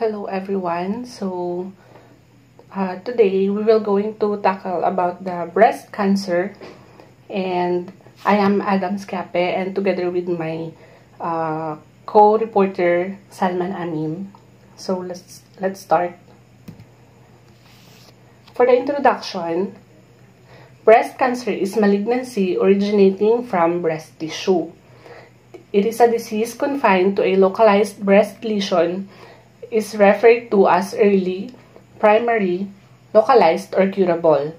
Hello everyone. Today we will going to tackle about the breast cancer, and I am Adam Scape, and together with my co-reporter Salman Amin. So let's start. For the introduction, breast cancer is malignancy originating from breast tissue. It is a disease confined to a localized breast lesion, is referred to as early, primary, localized, or curable,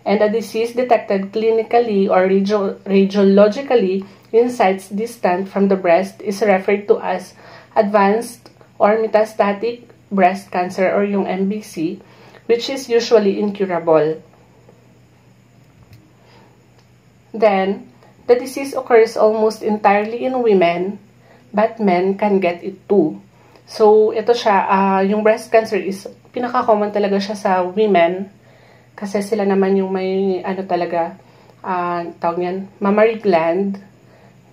and a disease detected clinically or radiologically in sites distant from the breast is referred to as advanced or metastatic breast cancer, or yung MBC, which is usually incurable. Then, the disease occurs almost entirely in women, but men can get it too. So, ito siya, yung breast cancer is, pinaka-common talaga siya sa women, kasi sila naman yung may, tawag yan, mammary gland.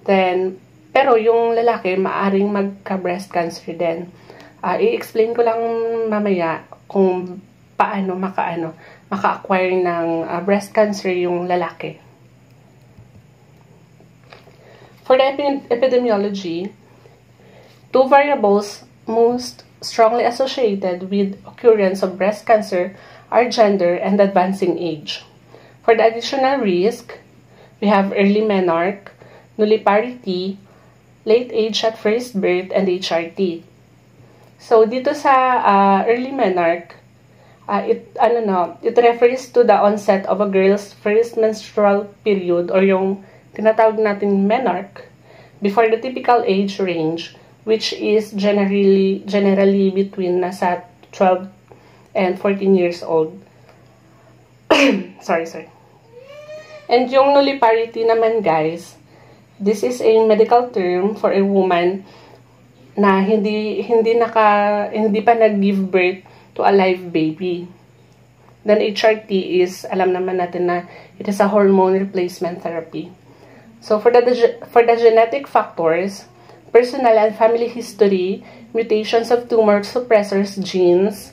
Then, pero yung lalaki, maaring magka-breast cancer din. I-explain ko lang mamaya kung paano maka-acquire ng breast cancer yung lalaki. For the epidemiology, two variables most strongly associated with occurrence of breast cancer are gender and advancing age. For the additional risk, we have early menarche, nulliparity, late age at first birth, and HRT. So, dito sa early menarche, it refers to the onset of a girl's first menstrual period, or yung tinatawag natin menarche, before the typical age range, which is generally between nasa 12 and 14 years old. sorry. And yung nulliparity naman, guys, this is a medical term for a woman na hindi pa nag-give birth to a live baby. Then HRT is, alam naman natin na it is a hormone replacement therapy. So for the genetic factors, personal and family history, mutations of tumor suppressors genes,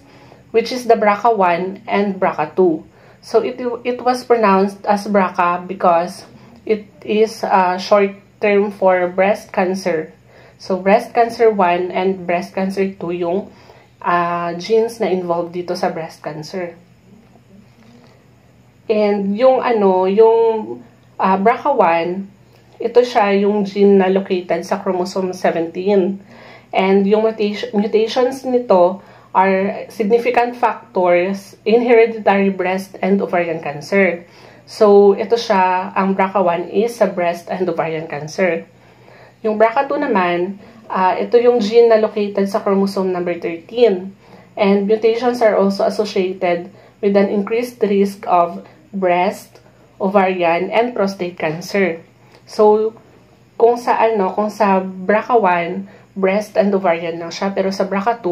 which is the BRCA1 and BRCA2. So it was pronounced as BRCA because it is a short term for breast cancer. So breast cancer 1 and breast cancer 2 yung genes na involved dito sa breast cancer. And yung BRCA1, ito siya yung gene na located sa chromosome 17. And yung mutations nito are significant factors in hereditary breast and ovarian cancer. So, ito siya, ang BRCA1 is sa breast and ovarian cancer. Yung BRCA2 naman, ito yung gene na located sa chromosome number 13. And mutations are also associated with an increased risk of breast, ovarian, and prostate cancer. So, kung sa BRCA1, breast and ovarian lang siya, pero sa BRCA2,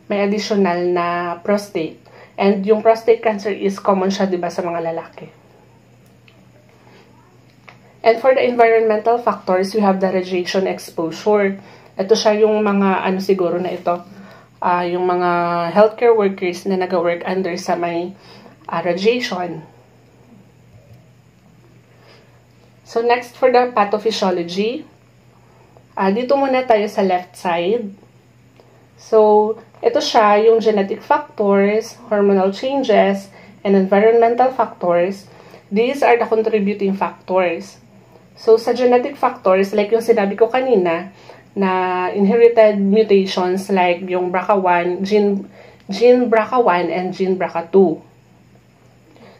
may additional na prostate. And yung prostate cancer is common siya, diba, sa mga lalaki. And for the environmental factors, we have the radiation exposure. Ito siya yung mga, siguro na ito, yung mga healthcare workers na nag-work under sa may radiation. So, next for the pathophysiology. Dito muna tayo sa left side. So, ito siya yung genetic factors, hormonal changes, and environmental factors. These are the contributing factors. So, sa genetic factors, like yung sinabi ko kanina, na inherited mutations like yung BRCA1, gene BRCA1 and gene BRCA2.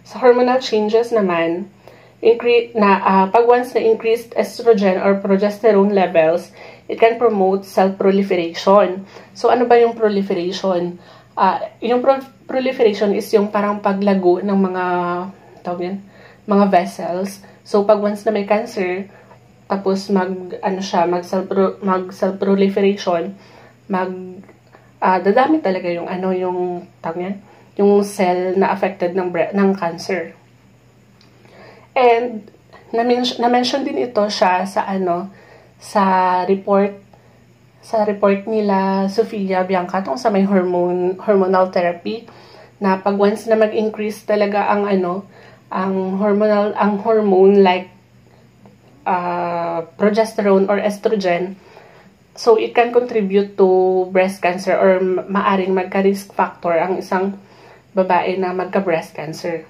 Sa hormonal changes naman, pag once na increased estrogen or progesterone levels, it can promote cell proliferation. So, ano ba yung proliferation? Yung proliferation is yung parang paglago ng mga vessels. So, pag once na may cancer, tapos mag-cell proliferation, dadami talaga yung yung cell na affected ng cancer. And na-mention din ito siya sa report sa report nila Sofia Bianca tong sa may hormonal therapy, na pag once na mag-increase talaga ang hormone like progesterone or estrogen, so it can contribute to breast cancer, or maaring magka-risk factor ang isang babae na magka-breast cancer.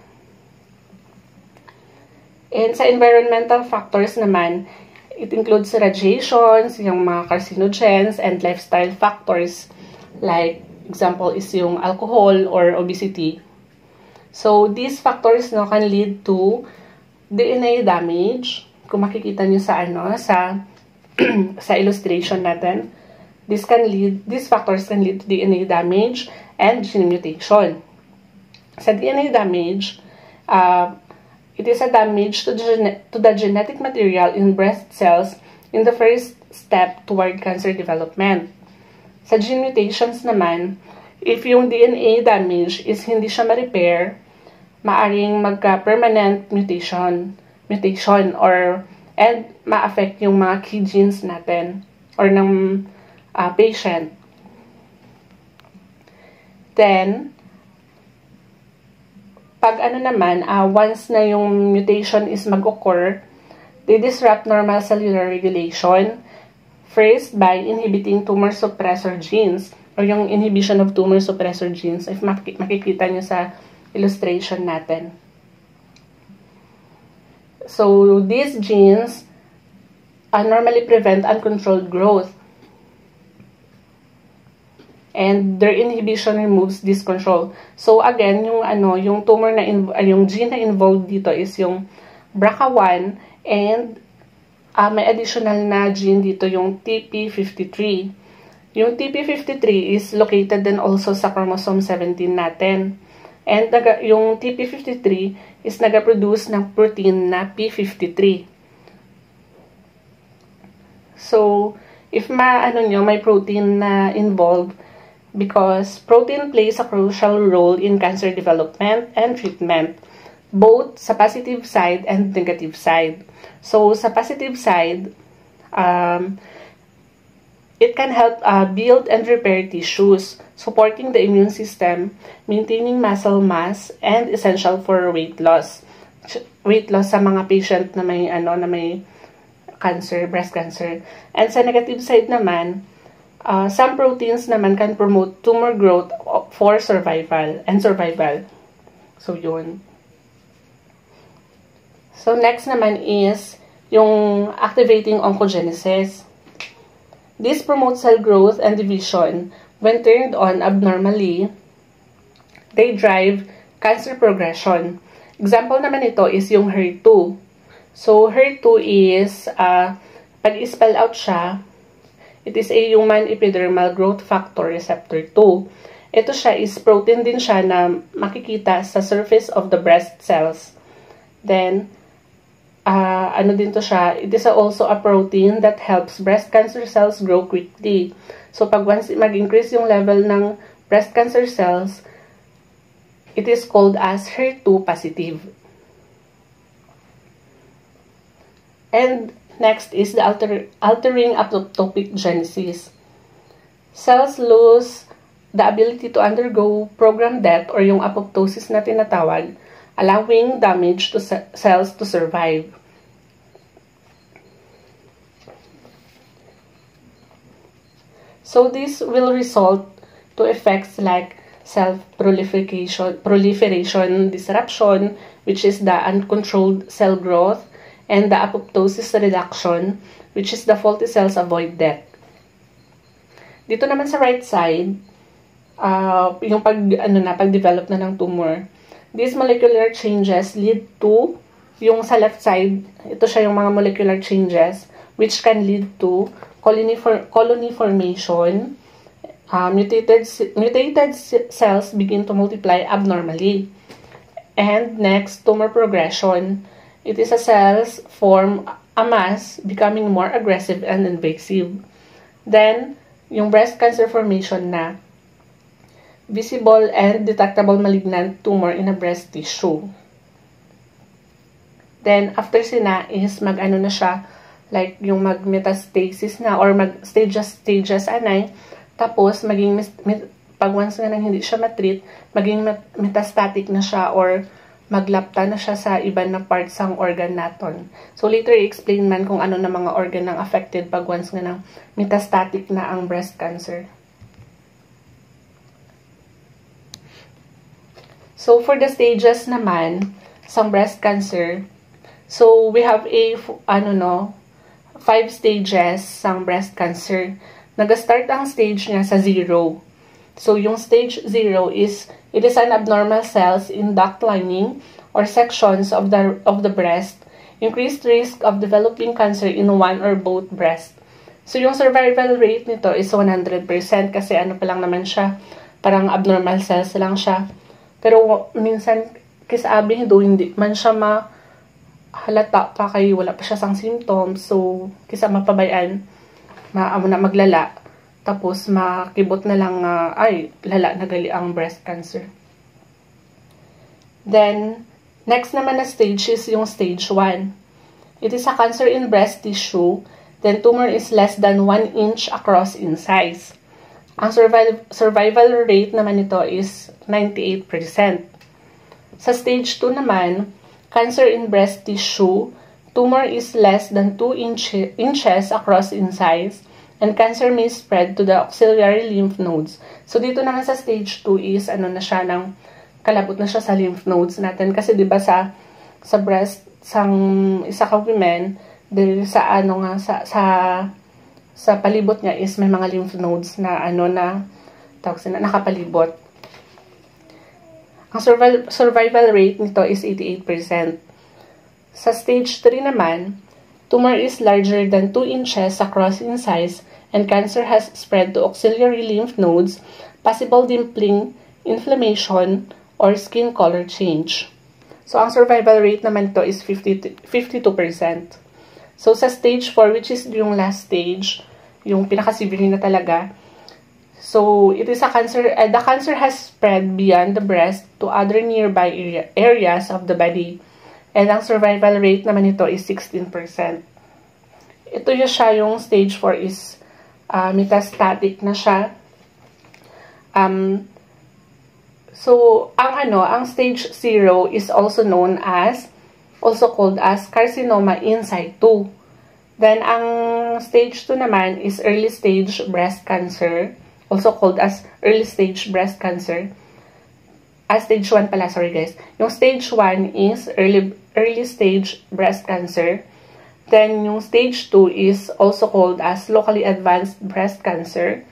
And sa environmental factors naman, it includes radiations, yung mga carcinogens, and lifestyle factors. Like, example is yung alcohol or obesity. So, these factors can lead to DNA damage. Kung makikita nyo sa sa illustration natin, these factors can lead to DNA damage and gene mutation. Sa DNA damage, it is a damage to the genetic material in breast cells in the first step toward cancer development. Sa gene mutations naman, if yung DNA damage is hindi siya ma-repair, maaring magka-permanent mutation and ma-affect yung mga key genes natin or ng patient. Then, pag once na yung mutation is mag-occur, they disrupt normal cellular regulation, first by inhibiting tumor suppressor genes, or yung inhibition of tumor suppressor genes, if makikita nyo sa illustration natin. So, these genes normally prevent uncontrolled growth. And their inhibition removes this control. So, again, yung tumor yung gene na involved dito is yung BRCA1, and may additional na gene dito, yung TP53. Yung TP53 is located din also sa chromosome 17 natin. And yung TP53 is nag-produce ng protein na P53. So, if may protein na involved, because protein plays a crucial role in cancer development and treatment, both sa positive side and negative side. So, sa positive side, it can help build and repair tissues, supporting the immune system, maintaining muscle mass, and essential for weight loss. Weight loss sa mga patient na may cancer, breast cancer. And sa negative side naman, some proteins naman can promote tumor growth for survival. So, yun. So, next naman is yung activating oncogenesis. This promotes cell growth and division. When turned on abnormally, they drive cancer progression. Example naman ito is yung HER2. So, HER2 is, pag i-spell out siya, it is a human epidermal growth factor receptor 2. Ito siya is protein din siya na makikita sa surface of the breast cells. Then, din to siya, it is also a protein that helps breast cancer cells grow quickly. So, pag once mag-increase yung level ng breast cancer cells, it is called as HER2 positive. And next is the altering apoptotic genesis. Cells lose the ability to undergo program death or yung apoptosis na tinatawag, allowing damage to cells to survive. So this will result to effects like proliferation disruption, which is the uncontrolled cell growth, and the apoptosis reduction, which is the faulty cells avoid death. Dito naman sa right side, yung pag-develop na ng tumor, these molecular changes lead to, yung sa left side, ito siya yung mga molecular changes, which can lead to colony formation. Mutated cells begin to multiply abnormally. And next, tumor progression. It is a cells form a mass becoming more aggressive and invasive. Then, yung breast cancer formation na visible and detectable malignant tumor in a breast tissue. Then, after sina is Like, yung mag-metastasis na or mag-stages anay. Tapos, pag once nga nang hindi siya matreat, maging metastatic na siya or maglapta na siya sa iba na parts ng organ naton. So, later i-explain man kung ano na mga organ ang affected pag once nga nang metastatic na ang breast cancer. So, for the stages naman sa breast cancer, so, we have 5 stages sa breast cancer. Nag-start ang stage niya sa 0. So, yung stage 0 is, it is an abnormal cells in duct lining or sections of the breast, increased risk of developing cancer in one or both breast. So, yung survival rate nito is 100% kasi ano pa lang naman siya, parang abnormal cells lang siya. Pero, minsan, kisabi hindi man siya mahalata pa kay wala pa siya sang symptoms. So, kisa mapabayan, maglala. Tapos, makibot na lang, lala na gali ang breast cancer. Then, next naman na stage is yung stage 1. It is a cancer in breast tissue. Then, tumor is less than 1 inch across in size. Ang survival rate naman nito is 98%. Sa stage 2 naman, cancer in breast tissue, tumor is less than 2 inches across in size. And cancer may spread to the auxiliary lymph nodes. So, dito naman sa stage 2 is, kalabot na siya sa lymph nodes natin. Kasi, di ba sa breast, isa ka women, sa palibot niya is may mga lymph nodes na, nakapalibot. Ang survival rate nito is 88%. Sa stage 3 naman, tumor is larger than 2 inches across in size and cancer has spread to auxiliary lymph nodes, possible dimpling, inflammation, or skin color change. So, ang survival rate naman to is 52%. So, sa stage 4, which is yung last stage, yung pinaka-severe na talaga, so, it is a cancer, the cancer has spread beyond the breast to other nearby areas of the body. And ang survival rate naman nito is 16%. Ito siya, yung stage 4 is metastatic na siya. So, ang stage 0 is also called as carcinoma in situ. Then, ang stage 2 naman is early stage breast cancer, also called as early stage breast cancer. Stage 1 pala, sorry guys. Yung stage 1 is early stage breast cancer. Then, yung stage 2 is also called as locally advanced breast cancer.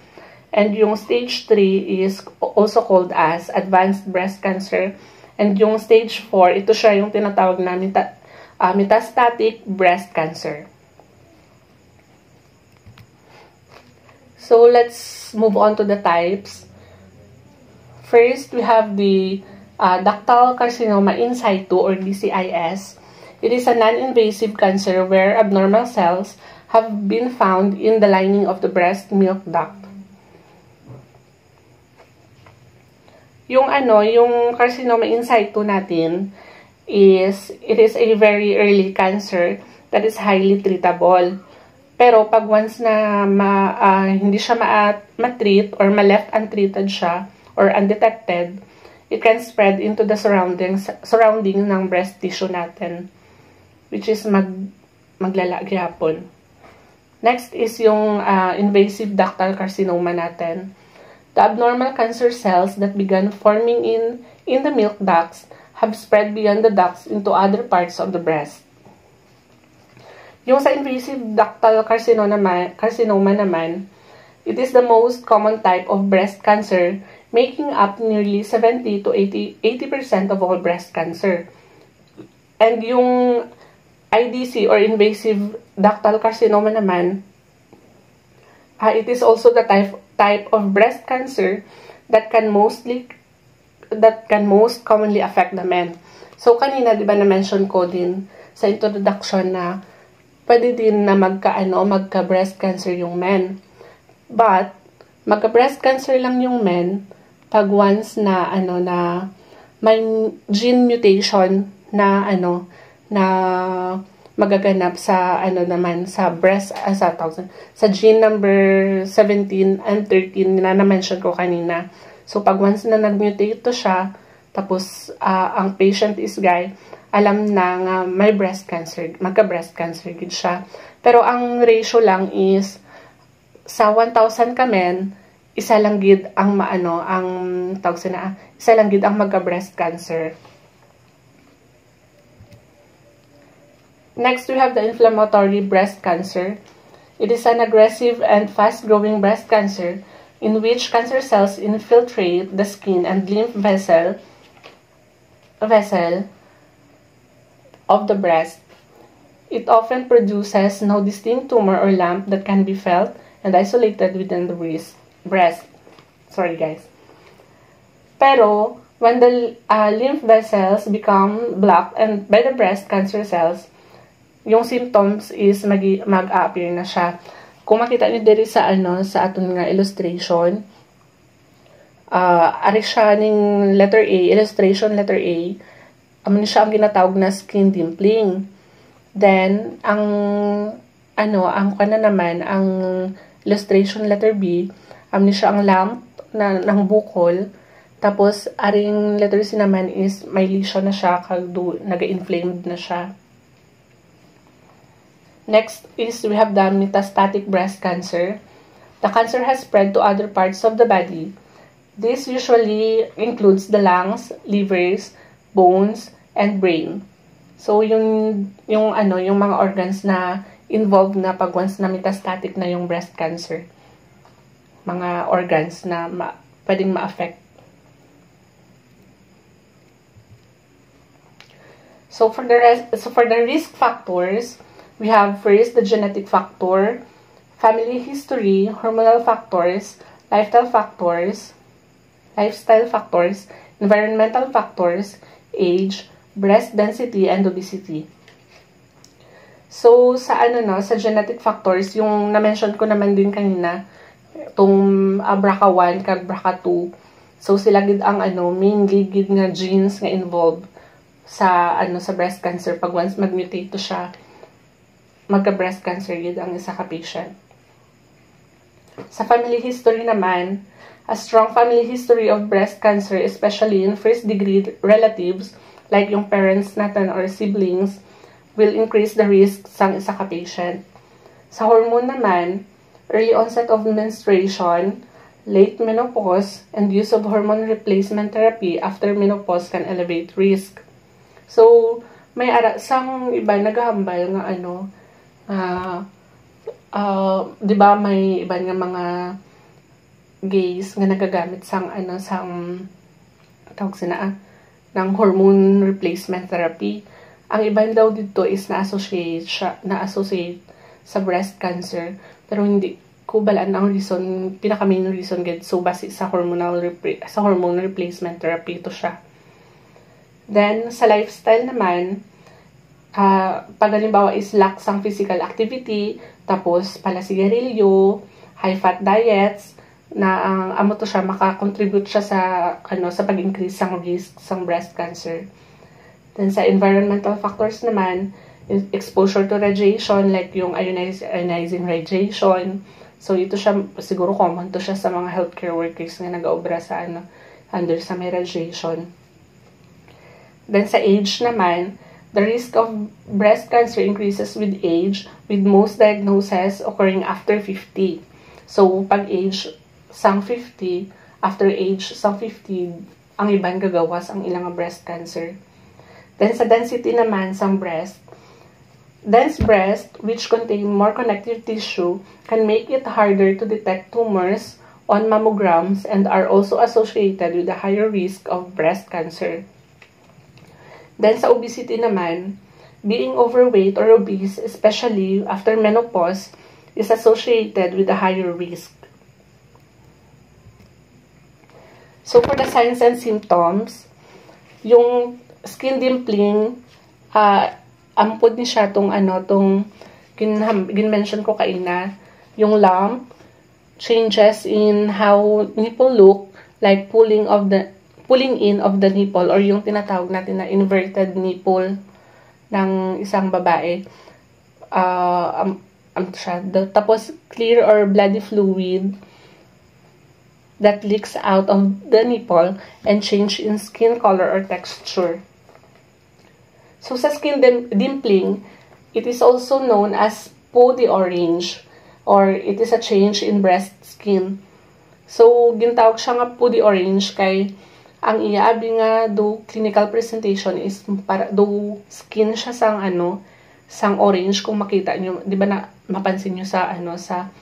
And yung stage 3 is also called as advanced breast cancer. And yung stage 4, ito siya yung tinatawag na metastatic breast cancer. So, let's move on to the types. First, we have the ductal carcinoma in situ or DCIS. It is a non-invasive cancer where abnormal cells have been found in the lining of the breast milk duct. Yung carcinoma in situ natin it is a very early cancer that is highly treatable. Pero pag once na hindi siya ma-treat or ma-left untreated siya or undetected, it can spread into the surrounding ng breast tissue natin, which is maglala gyapon. Next is yung invasive ductal carcinoma natin. The abnormal cancer cells that began forming in the milk ducts have spread beyond the ducts into other parts of the breast. Yung sa invasive ductal carcinoma naman, it is the most common type of breast cancer, making up nearly 70 to 80% of all breast cancer. And yung IDC or invasive ductal carcinoma naman, it is also the type of breast cancer that can most commonly affect the men. So kanina, 'di ba, na-mention ko din sa introduction na pwede din na magka-breast cancer yung men. But magka-breast cancer lang yung men pag once na may gene mutation na magaganap sa naman sa breast sa gene number 17 and 13 na na-mention ko kanina. So pag once na nag-mutate to siya, tapos ang patient is guy, alam na nga may breast cancer, magka-breast cancer gid siya. Pero ang ratio lang is sa 1,000 kamen, isa lang gid ang isa lang gid ang magka-breast cancer. Next, we have the inflammatory breast cancer. It is an aggressive and fast-growing breast cancer in which cancer cells infiltrate the skin and lymph vessel of the breast. It often produces no distinct tumor or lump that can be felt and isolated within the breast. Sorry guys. Pero, when the lymph vessels become blocked and by the breast cancer cells, yung symptoms is mag-a-appear na siya. Kung makita niyo diri sa sa aton nga illustration, ari siya ning letter A, illustration letter A, amo siya ang ginatawag na skin dimpling. Then ang ang illustration letter B, amo siya ang lump ng bukol. Tapos aring letter C naman is may lesion na siya kag naga-inflamed na siya. Next is we have the metastatic breast cancer. The cancer has spread to other parts of the body. This usually includes the lungs, livers, bones, and brain. So yung mga organs na involved na pag once na metastatic na yung breast cancer. Mga organs na pwedeng ma-affect. So for the risk factors, we have first the genetic factor, family history, hormonal factors, lifestyle factors, environmental factors, age, breast density, and obesity. So sa sa genetic factors, yung na-mention ko naman din kanina, itong BRCA1 kag BRCA2. So sila gid ang mainly gid nga genes nga involved sa sa breast cancer. Pag once mag-mutate to siya, magka-breast cancer yun ang isa ka patient. Sa family history naman, a strong family history of breast cancer, especially in first-degree relatives, like yung parents natin or siblings, will increase the risk sa isa ka patient. Sa hormone naman, early onset of menstruation, late menopause, and use of hormone replacement therapy after menopause can elevate risk. So, may sang iba naghahambal nga di ba may iba nga mga gays nga nagagamit sang tawag ng hormone replacement therapy. Ang iba daw dito is na-associate sa breast cancer, pero hindi ko balaan ang reason, pinaka-main reason gid so base sa hormone replacement therapy to siya. Then sa lifestyle naman, pag halimbawa is lack sang physical activity, tapos pala sigarilyo, high-fat diets, na amo to siya, makakontribute siya sa, sa pag-increase sang risk sang breast cancer. Then sa environmental factors naman, exposure to radiation, like yung ionizing radiation. So ito siya, siguro common to siya sa mga healthcare workers na nag-aobra sa, under sa may radiation. Then sa age naman, the risk of breast cancer increases with age, with most diagnoses occurring after 50. So, pag age sang 50, after age sang 50, ang iban gagawas ang ilang breast cancer. Then, sa density naman sang breast, dense breast, which contain more connective tissue, can make it harder to detect tumors on mammograms and are also associated with a higher risk of breast cancer. Then, sa obesity naman, being overweight or obese, especially after menopause, is associated with a higher risk. So, for the signs and symptoms, yung skin dimpling, ampod ni siya tong gin-mention ko kaina, yung lump, changes in how nipple look, like pulling in of the nipple or yung tinatawag natin na inverted nipple ng isang babae. tapos clear or bloody fluid that leaks out of the nipple and change in skin color or texture. So sa skin dimpling, it is also known as peau d'orange, or it is a change in breast skin. So gintawag siya nga peau d'orange kay ang iaabi nga do clinical presentation is para do skin siya sang sang orange. Kung makita nyo, di ba na mapansin nyo sa sa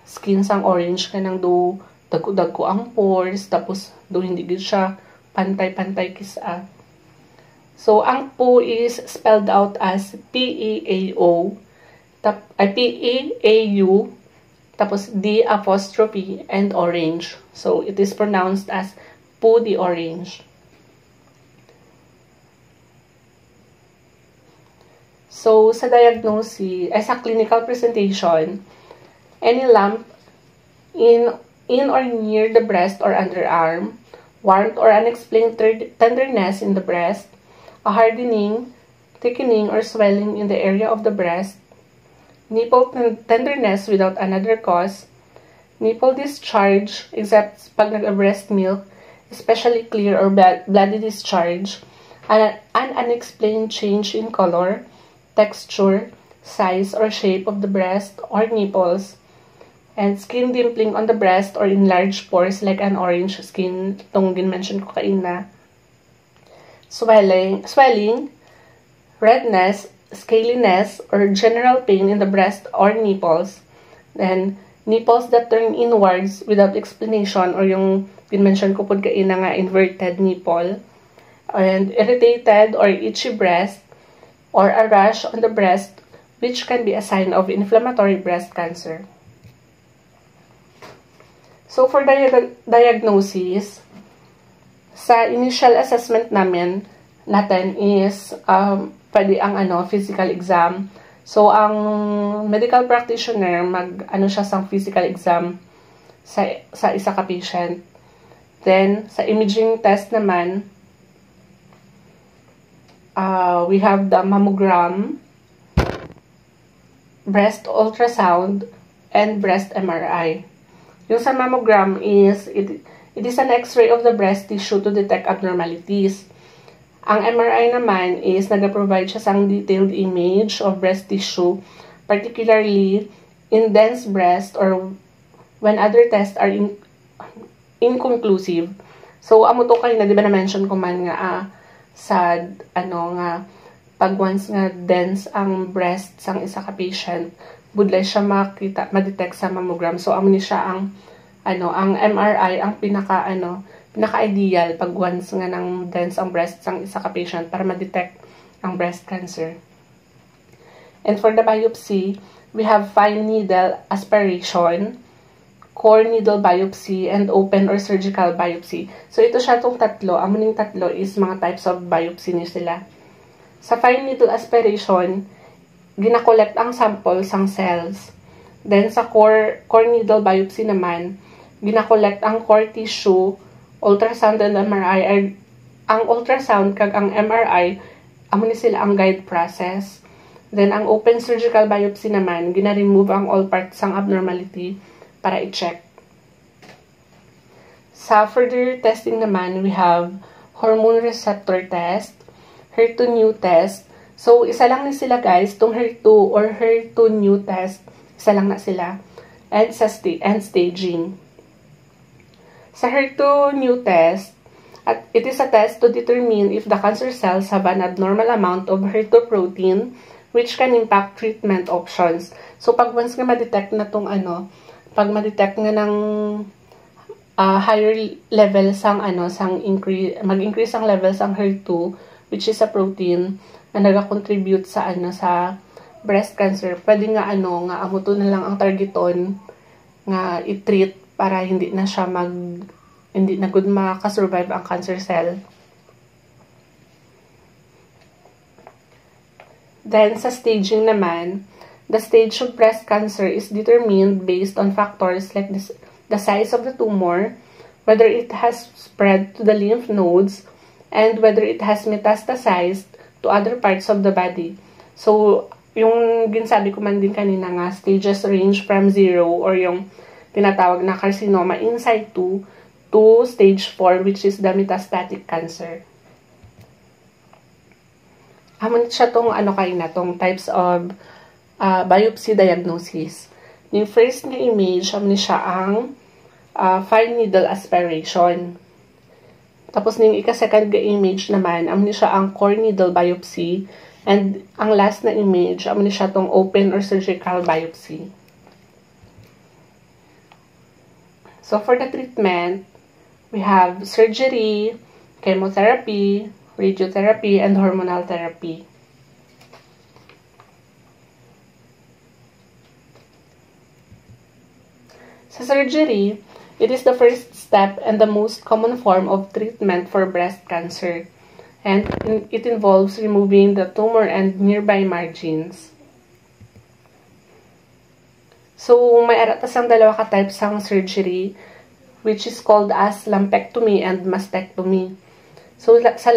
skin sang orange kanang do dagko ang pores, tapos do hindi gid siya pantay-pantay kisa. So ang peau is spelled out as P-E-A-U, tapos D apostrophe and orange. So it is pronounced as peau d'orange. So, sa diagnosis, sa clinical presentation, any lump in or near the breast or underarm, warmth or unexplained tenderness in the breast, a hardening, thickening, or swelling in the area of the breast, nipple tenderness without another cause, nipple discharge except pag nag-breast milk, especially clear or bloody discharge, an unexplained change in color, texture, size, or shape of the breast or nipples, and skin dimpling on the breast or enlarged pores like an orange skin, itong din-mention ko kaina, swelling, redness, scaliness, or general pain in the breast or nipples, then nipples that turn inwards without explanation, or yung din-mention ko po kaina nga inverted nipple, and irritated or itchy breast, or a rash on the breast, which can be a sign of inflammatory breast cancer. So, for diagnosis, sa initial assessment natin is, pwede ang physical exam. So, ang medical practitioner, siya sang physical exam sa isa ka patient. Then, sa imaging test naman, we have the mammogram, breast ultrasound, and breast MRI. Yung sa mammogram is, it is an x-ray of the breast tissue to detect abnormalities. Ang MRI naman is, nag-provide siya sang detailed image of breast tissue, particularly in dense breast or when other tests are inconclusive. So, amo to kayo na, di ba na-mention ko man nga, sa nga pag once nga dense ang breast sang isa ka patient, budlay siya ma-detect sa mammogram. So amo ni siya ang ang MRI ang pinaka-ideal pag once nga nang dense ang breast sang isa ka patient para ma-detect ang breast cancer. And for the biopsy, we have fine needle aspiration, core needle biopsy, and open or surgical biopsy. So, ito siya itong tatlo. Ang muning tatlo is mga types of biopsy ni sila. Sa fine needle aspiration, ginakolect ang sample sang cells. Then, sa core needle biopsy naman, ginakolect ang core tissue, ultrasound and MRI. Ang ultrasound kag ang MRI, amo ni sila ang guide process. Then, ang open surgical biopsy naman, gina-remove ang all parts sang abnormality para i-check. Sa further testing naman, we have hormone receptor test, HER2/neu test. So, isa lang ni sila guys, itong HER2 or HER2/neu test, isa lang na sila. And staging. Sa HER2/neu test, it is a test to determine if the cancer cells have an abnormal amount of HER2 protein which can impact treatment options. So, pag once nga ma-detect na itong pag ma-detect nga ng higher level sang mag-increase ang level sang HER2, which is a protein na nag-contribute sa sa breast cancer, pwede nga nga amuto na lang ang targeton nga i-treat para hindi na siya hindi na good makasurvive ang cancer cell. Then sa staging naman, the stage of breast cancer is determined based on factors like the size of the tumor, whether it has spread to the lymph nodes, and whether it has metastasized to other parts of the body. So, yung ginsabi ko man din kanina nga, stages range from 0 or yung tinatawag na carcinoma in situ to stage 4, which is the metastatic cancer. Amon siya tong tong types of biopsy diagnosis. Yung first na image, amon siya ang fine needle aspiration. Tapos ning ika-second ga image naman, amon siya ang core needle biopsy. And ang last na image, amon siya tong open or surgical biopsy. So for the treatment, we have surgery, chemotherapy, radiotherapy, and hormonal therapy. Sa surgery, it is the first step and the most common form of treatment for breast cancer, and it involves removing the tumor and nearby margins. So, may aratasang dalawa ka types ng surgery, which is called as lumpectomy and mastectomy. So, sa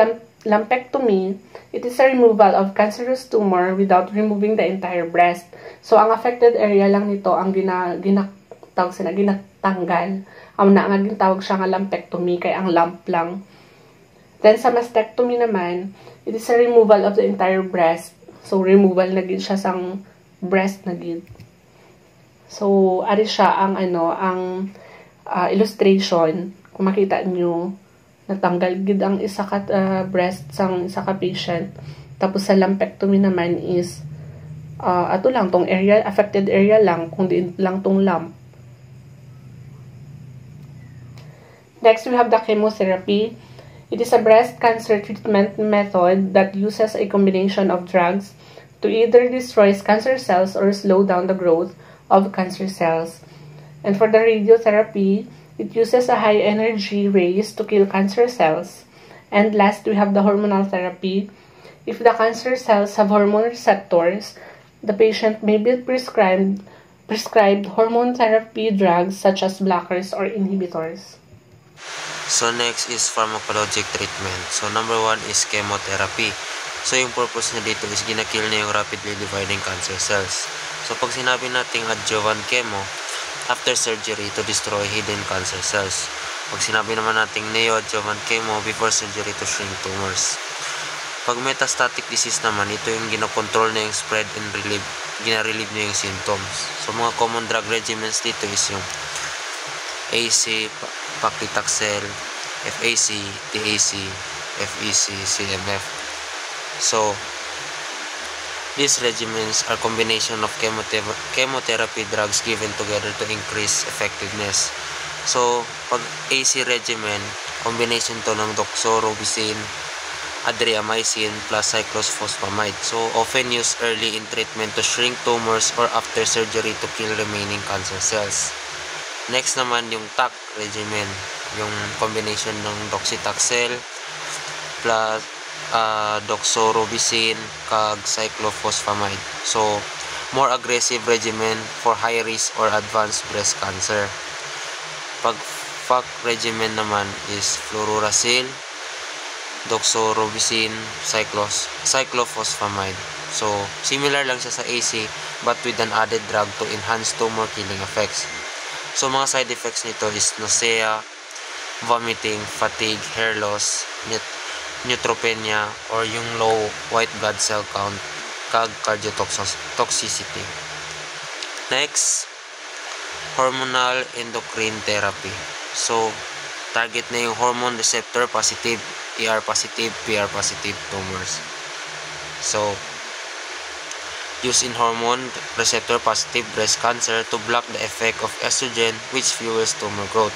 lumpectomy, it is a removal of cancerous tumor without removing the entire breast. So, ang affected area lang nito ang ginatanggal. Ang tawag siya nga lumpectomy, kaya ang lump lang. Then, sa mastectomy naman, it is a removal of the entire breast. So, removal na gid siya sang breast na gid. So, ari siya ang illustration. Kung makita nyo, natanggal gid ang isa ka breast sang isa ka patient. Tapos sa lumpectomy naman is ato lang tong area, affected area lang, kung di lang tong lump. Next, we have the chemotherapy. It is a breast cancer treatment method that uses a combination of drugs to either destroy cancer cells or slow down the growth of cancer cells. And for the radiotherapy, it uses a high-energy rays to kill cancer cells. And last, we have the hormonal therapy. If the cancer cells have hormone receptors, the patient may be prescribed hormone therapy drugs such as blockers or inhibitors. So next is pharmacologic treatment. So number 1 is chemotherapy. So yung purpose niya dito is ginakill niya yung rapidly dividing cancer cells. So pag sinabi nating adjuvant chemo, after surgery to destroy hidden cancer cells. Pag sinabi naman nating neoadjuvant chemo, before surgery to shrink tumors. Pag metastatic disease naman, ito yung ginokontrol na yung spread and ginarelieve niya yung symptoms. So mga common drug regimens dito is yung AC, paclitaxel, FAC, TAC, FEC, CMF. So, these regimens are combination of chemotherapy drugs given together to increase effectiveness. So, pag AC regimen, combination to ng doxorubicin, adriamycin plus cyclophosphamide. So, often used early in treatment to shrink tumors or after surgery to kill remaining cancer cells. Next naman yung TAC regimen, yung combination ng docetaxel plus doxorubicin kag cyclophosphamide. So, more aggressive regimen for high risk or advanced breast cancer. Pag FAC regimen naman is fluorouracil, doxorubicin, cyclophosphamide. So, similar lang siya sa AC but with an added drug to enhance tumor killing effects. So, mga side effects nito is nausea, vomiting, fatigue, hair loss, neutropenia, or yung low white blood cell count, kag cardiotoxicity. Next, hormonal endocrine therapy. So, target na yung hormone receptor positive, ER positive, PR positive tumors. So, used in hormone receptor positive breast cancer to block the effect of estrogen which fuels tumor growth.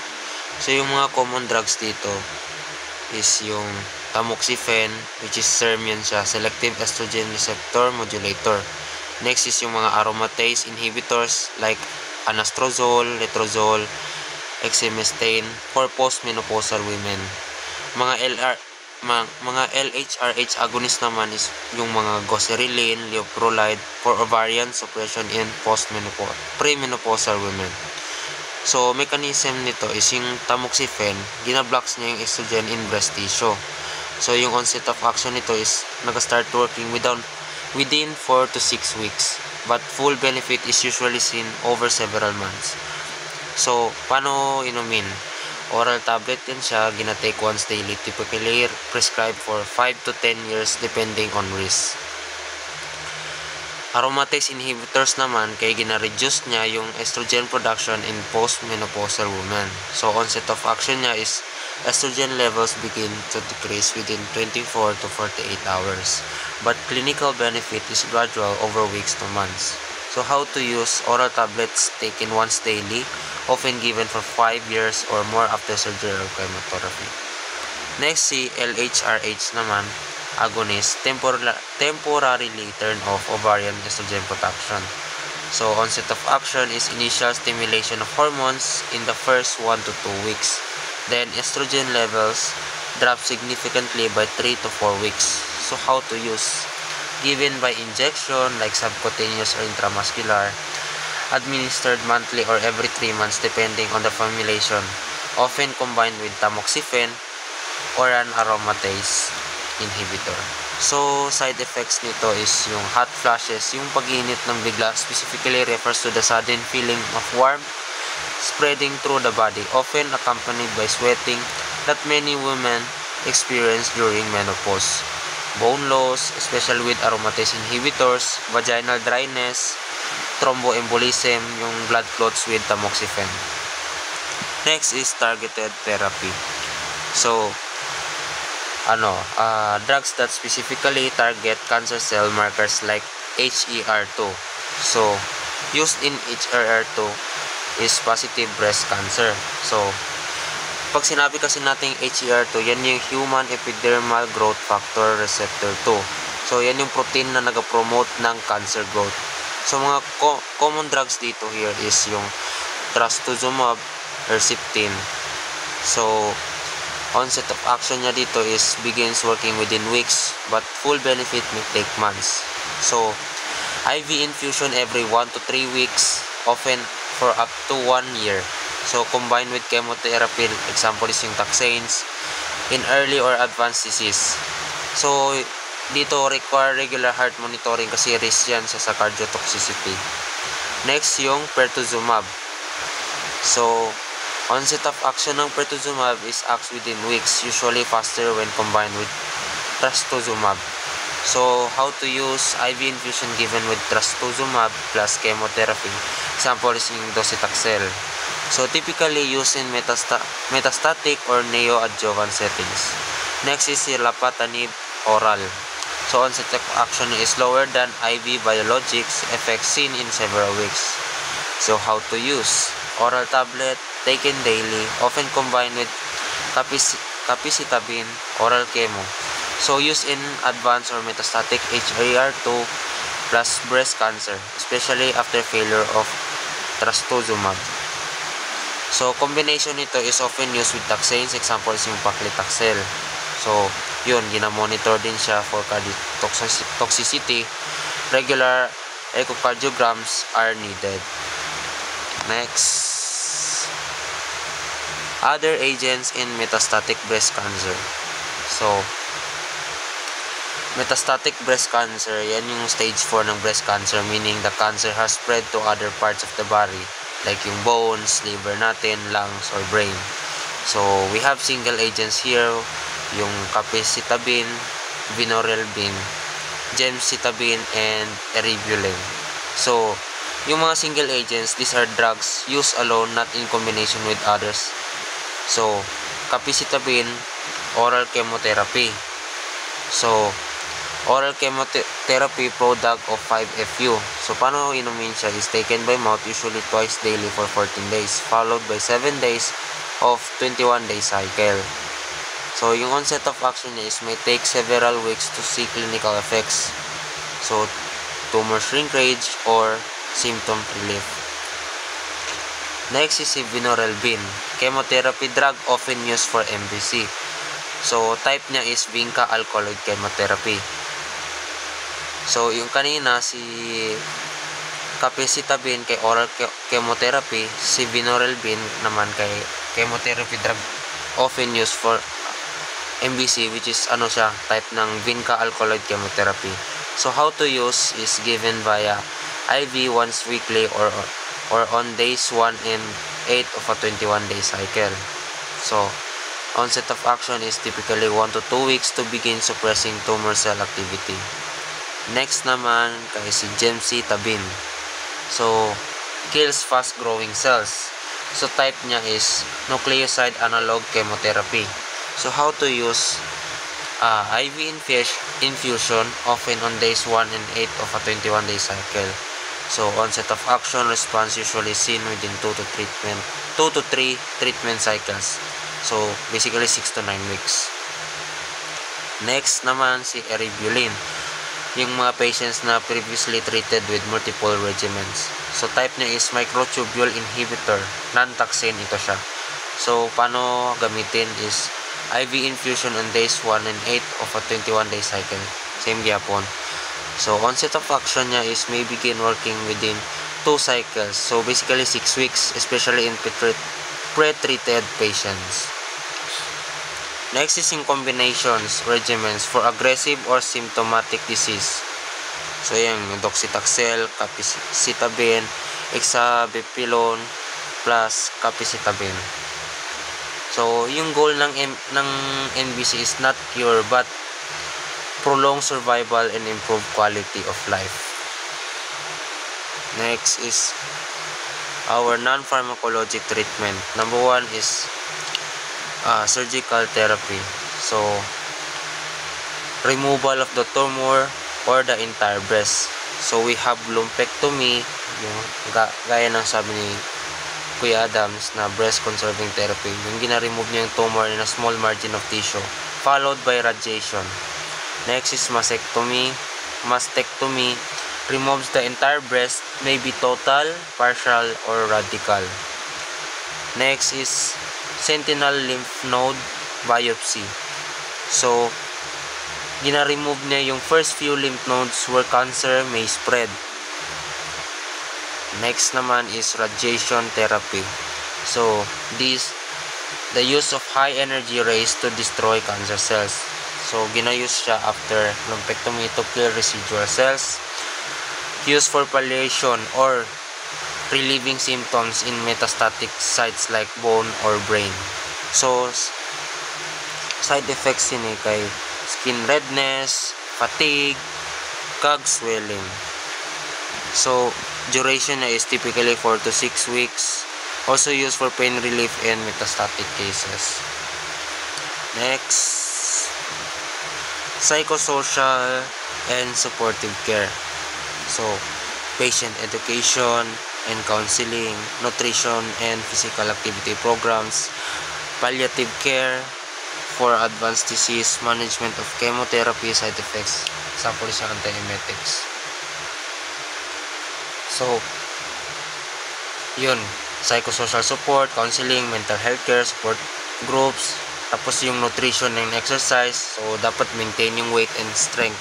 So, yung mga common drugs dito is yung tamoxifen, which is SERM yun siya, selective estrogen receptor modulator. Next is yung mga aromatase inhibitors like anastrozole, letrozole, exemestane for postmenopausal women. Mga LHRH agonist naman is yung mga goserelin, leuprolide for ovarian suppression in premenopausal women. So, mechanism nito is yung tamoxifen, ginablocks niya yung estrogen in breast tissue. So, yung onset of action nito is nag-start working within within 4 to 6 weeks, but full benefit is usually seen over several months. So, paano inumin? Oral tablet yan siya, ginatake once daily, typically prescribed for 5 to 10 years depending on risk. Aromatase inhibitors naman, kaya gina-reduce niya yung estrogen production in postmenopausal women. So, onset of action niya is estrogen levels begin to decrease within 24 to 48 hours. But clinical benefit is gradual over weeks to months. So, how to use oral tablets taken once daily, often given for 5 years or more after surgery or chemotherapy. Next, si LHRH naman, agonist, temporarily turn off ovarian estrogen production. So, onset of action is initial stimulation of hormones in the first 1 to 2 weeks. Then, estrogen levels drop significantly by 3 to 4 weeks. So, how to use? Given by injection like subcutaneous or intramuscular, administered monthly or every 3 months depending on the formulation, often combined with tamoxifen or an aromatase inhibitor. So, side effects nito is yung hot flashes, yung pag-init ng bigla, specifically refers to the sudden feeling of warmth spreading through the body, often accompanied by sweating that many women experience during menopause. Bone loss, especially with aromatase inhibitors, vaginal dryness, thromboembolism, yung blood clots with tamoxifen. Next is targeted therapy. So, drugs that specifically target cancer cell markers like HER2. So, used in HER2 is positive breast cancer. So, pag sinabi kasi nating HER2, yan yung Human Epidermal Growth Factor Receptor 2. So, yan yung protein na nag-promote ng cancer growth. So, mga common drugs dito here is yung trastuzumab, Herceptin. So, onset of action niya dito is begins working within weeks, but full benefit may take months. So, IV infusion every 1 to 3 weeks, often for up to 1 year. So, combined with chemotherapy, example is yung taxanes, in early or advanced disease. So, dito require regular heart monitoring kasi risk yan sa cardiotoxicity. Next, yung pertuzumab. So, onset of action ng pertuzumab is acts within weeks, usually faster when combined with trastuzumab. So, how to use IV infusion given with trastuzumab plus chemotherapy. Example is yung docetaxel. So, typically used in metastatic or neoadjuvant settings. Next is si lapatinib oral. So, onset of action is lower than IV biologics, effect seen in several weeks. So, how to use? Oral tablet, taken daily, often combined with capecitabine, oral chemo. So, used in advanced or metastatic HER2 plus breast cancer, especially after failure of trastuzumab. So, combination nito is often used with taxanes, example is yung paclitaxel. So, yun, ginamonitor din siya for toxicity. Regular echocardiograms are needed. Next, other agents in metastatic breast cancer. So, metastatic breast cancer, yan yung stage 4 ng breast cancer, meaning the cancer has spread to other parts of the body, like yung bones, liver natin, lungs, or brain. So, we have single agents here, yung capecitabine, vinorelbine, gemcitabine, and eribulin. So, yung mga single agents, these are drugs used alone, not in combination with others. So, capecitabine, oral chemotherapy. So, oral chemotherapy product of 5-FU. So, paano inumin siya is taken by mouth, usually twice daily for 14 days, followed by 7 days of 21-day cycle. So, yung onset of action niya is may take several weeks to see clinical effects. So, tumor shrinkage or symptom relief. Next is si vinorelbine, chemotherapy drug often used for MBC. So, type niya is vinca alkaloid chemotherapy. So, yung kanina, si capecitabine kay oral chemotherapy, si vinorelbine naman kay chemotherapy drug often used for MBC, which is type ng vinca alkaloid chemotherapy. So how to use is given via IV once weekly or on days 1 and 8 of a 21-day cycle. So onset of action is typically 1 to 2 weeks to begin suppressing tumor cell activity. Next naman kay si gemcitabine. So kills fast growing cells. So type niya is nucleoside analog chemotherapy. So how to use IV infusion often on days 1 and 8 of a 21-day cycle. So onset of action response usually seen within 2 to 3 treatment cycles. So basically 6 to 9 weeks. Next naman si eribulin. Yung mga patients na previously treated with multiple regimens. So type niya is microtubule inhibitor, non-taxane ito siya. So paano gamitin is IV infusion on days 1 and 8 of a 21-day cycle. Same gyapon. So onset of action niya is may begin working within 2 cycles. So basically 6 weeks, especially in pre-treated patients. Next is in combinations regimens for aggressive or symptomatic disease. So yan, docetaxel, capecitabine, hexabepilone plus capecitabine. So yung goal ng NBC is not cure but prolong survival and improve quality of life. Next is our non-pharmacologic treatment. Number 1 is surgical therapy. So removal of the tumor or the entire breast. So we have lumpectomy, yung gaya ng sabi ni Kuya Adams na breast conserving therapy. Yung gina-remove niya yung tumor in a small margin of tissue followed by radiation. Next is mastectomy. Mastectomy removes the entire breast, may be total, partial, or radical. Next is sentinel lymph node biopsy. So gina-remove niya yung first few lymph nodes where cancer may spread. Next naman is radiation therapy. So the use of high energy rays to destroy cancer cells. So gina-use siya after lumpectomy to kill residual cells. Used for palliation or relieving symptoms in metastatic sites like bone or brain. So side effects ini kay skin redness, fatigue, kag swelling. So duration is typically 4 to 6 weeks. Also used for pain relief in metastatic cases. Next, psychosocial and supportive care. So patient education and counseling, nutrition and physical activity programs, palliative care for advanced disease, management of chemotherapy side effects, example sa antiemetics. So yun, psychosocial support, counseling, mental health care, support groups, tapos yung nutrition and exercise. So dapat maintain yung weight and strength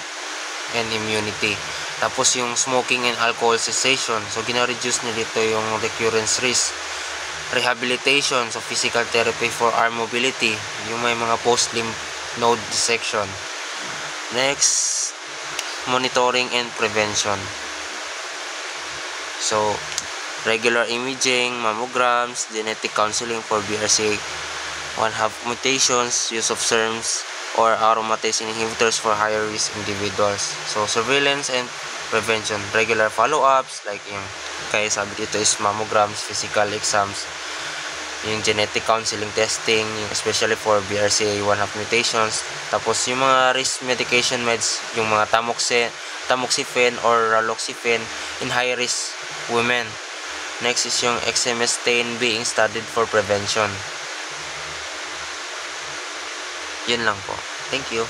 and immunity. Tapos yung smoking and alcohol cessation. So gina-reduce na dito yung recurrence risk. Rehabilitation, so physical therapy for arm mobility, yung may mga post-lymph node dissection. Next, monitoring and prevention. So regular imaging, mammograms, genetic counseling for BRCA1/2 mutations, use of SERMs or aromatase inhibitors for higher risk individuals. So surveillance and prevention, regular follow-ups like yung kaya sabi dito is mammograms, physical exams, yung genetic counseling testing, especially for BRCA1/2 mutations. Tapos yung mga risk medication meds, yung mga tamoxifen or raloxifene in high risk women. Next is yung exemestane being studied for prevention. Yun lang po. Thank you.